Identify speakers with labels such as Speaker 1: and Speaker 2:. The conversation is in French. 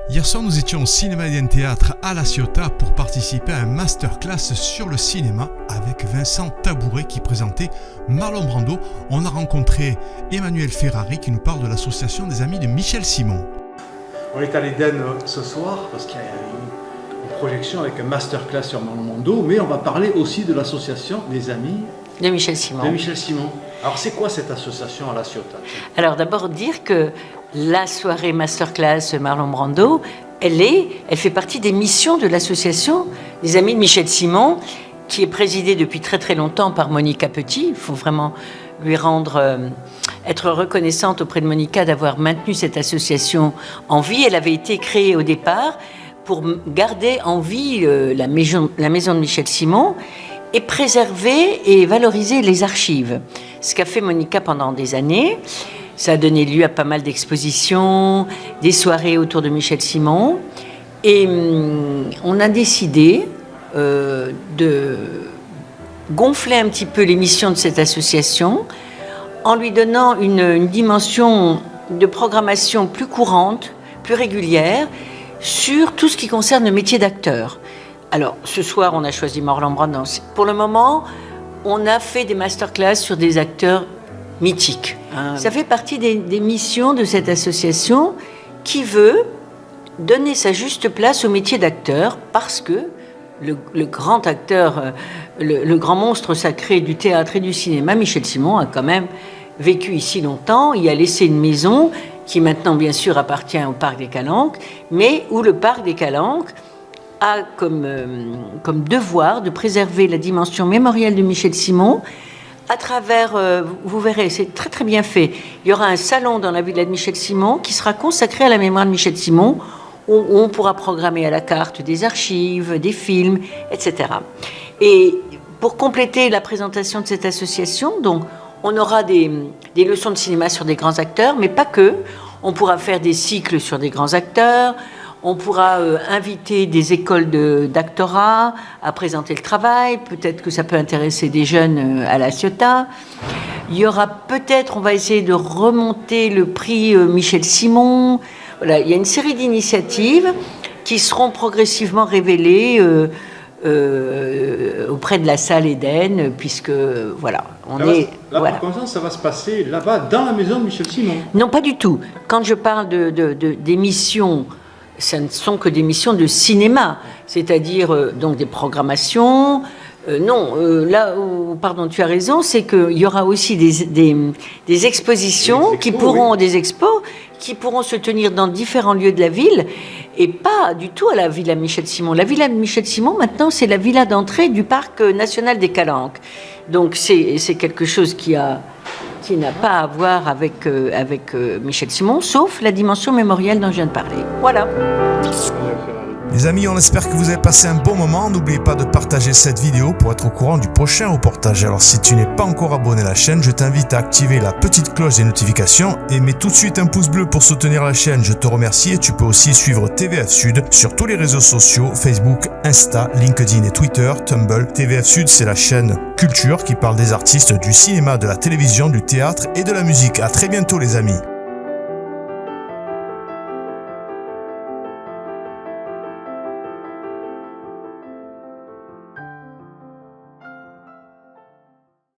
Speaker 1: Hier soir, nous étions au Cinéma Eden Théâtre à La Ciotat pour participer à un masterclass sur le cinéma avec Vincent Tabouret qui présentait Marlon Brando. On a rencontré Emmanuel Ferrari qui nous parle de l'association des amis de Michel Simon.
Speaker 2: On est à l'Eden ce soir parce qu'il y a une projection avec un masterclass sur Marlon Brando, mais on va parler aussi de l'association des amis
Speaker 3: de Michel Simon.
Speaker 2: Alors c'est quoi cette association à La Ciotat?
Speaker 3: Alors d'abord dire que la soirée masterclass Marlon Brando, elle fait partie des missions de l'association des amis de Michel Simon, qui est présidée depuis très très longtemps par Monica Petit. Il faut vraiment lui être reconnaissante auprès de Monica d'avoir maintenu cette association en vie. Elle avait été créée au départ pour garder en vie la maison de Michel Simon et préserver et valoriser les archives. Ce qu'a fait Monica pendant des années. Ça a donné lieu à pas mal d'expositions, des soirées autour de Michel Simon. Et on a décidé de gonfler un petit peu les missions de cette association en lui donnant une dimension de programmation plus courante, plus régulière, sur tout ce qui concerne le métier d'acteur. Alors, ce soir, on a choisi Marlon Brando. Pour le moment, on a fait des masterclass sur des acteurs mythiques. Ça fait partie des missions de cette association qui veut donner sa juste place au métier d'acteur parce que le grand acteur, le grand monstre sacré du théâtre et du cinéma, Michel Simon, a quand même vécu ici longtemps. Il a laissé une maison qui maintenant, bien sûr, appartient au Parc des Calanques, mais où le Parc des Calanques a comme devoir de préserver la dimension mémorielle de Michel Simon à travers, vous verrez, c'est très très bien fait. Il y aura un salon dans la villa de Michel Simon qui sera consacré à la mémoire de Michel Simon, où on pourra programmer à la carte des archives, des films, etc. Et pour compléter la présentation de cette association, donc, on aura des leçons de cinéma sur des grands acteurs, mais pas que. On pourra faire des cycles sur des grands acteurs. On pourra inviter des écoles d'actorat à présenter le travail. Peut-être que ça peut intéresser des jeunes à La Ciotat. Il y aura peut-être, on va essayer de remonter le prix Michel Simon. Voilà, il y a une série d'initiatives qui seront progressivement révélées auprès de la salle Eden, puisque voilà,
Speaker 2: Par contre, ça va se passer là-bas, dans la maison de Michel Simon.
Speaker 3: Non, pas du tout. Quand je parle des missions, ce ne sont que des missions de cinéma, c'est-à-dire donc des programmations. Pardon, tu as raison, c'est qu'il y aura aussi des expositions qui pourront se tenir dans différents lieux de la ville et pas du tout à la Villa Michel Simon. La Villa de Michel Simon, maintenant, c'est la villa d'entrée du Parc national des Calanques. Donc c'est quelque chose qui n'a pas à voir avec Michel Simon, sauf la dimension mémorielle dont je viens de parler. Voilà.
Speaker 1: Les amis, on espère que vous avez passé un bon moment. N'oubliez pas de partager cette vidéo pour être au courant du prochain reportage. Alors si tu n'es pas encore abonné à la chaîne, je t'invite à activer la petite cloche des notifications et mets tout de suite un pouce bleu pour soutenir la chaîne. Je te remercie et tu peux aussi suivre TVF Sud sur tous les réseaux sociaux, Facebook, Insta, LinkedIn et Twitter, Tumblr. TVF Sud, c'est la chaîne culture qui parle des artistes du cinéma, de la télévision, du théâtre et de la musique. À très bientôt les amis.